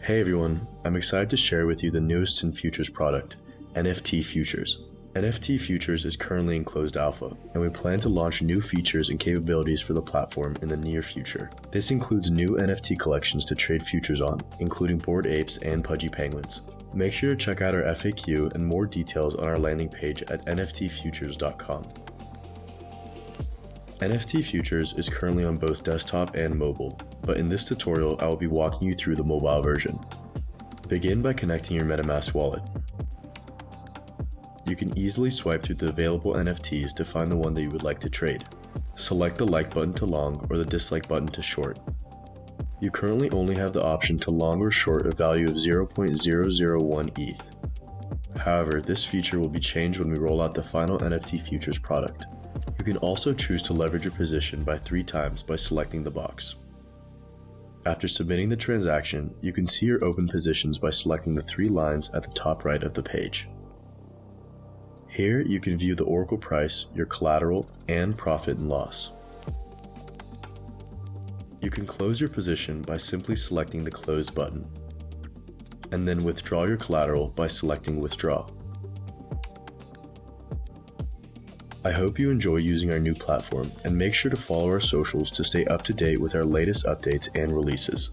Hey everyone, I'm excited to share with you the newest SynFutures product, NFT Futures. NFT Futures is currently in closed alpha, and we plan to launch new features and capabilities for the platform in the near future. This includes new NFT collections to trade futures on, including Bored Apes and Pudgy Penguins. Make sure to check out our FAQ and more details on our landing page at nftfutures.com. NFT Futures is currently on both desktop and mobile, but in this tutorial I will be walking you through the mobile version. Begin by connecting your MetaMask wallet. You can easily swipe through the available NFTs to find the one that you would like to trade. Select the like button to long or the dislike button to short. You currently only have the option to long or short a value of 0.001 ETH. However, this feature will be changed when we roll out the final NFT Futures product. You can also choose to leverage your position by 3 times by selecting the box. After submitting the transaction, you can see your open positions by selecting the 3 lines at the top right of the page. Here you can view the Oracle price, your collateral, and profit and loss. You can close your position by simply selecting the Close button, and then withdraw your collateral by selecting Withdraw. I hope you enjoy using our new platform, and make sure to follow our socials to stay up to date with our latest updates and releases.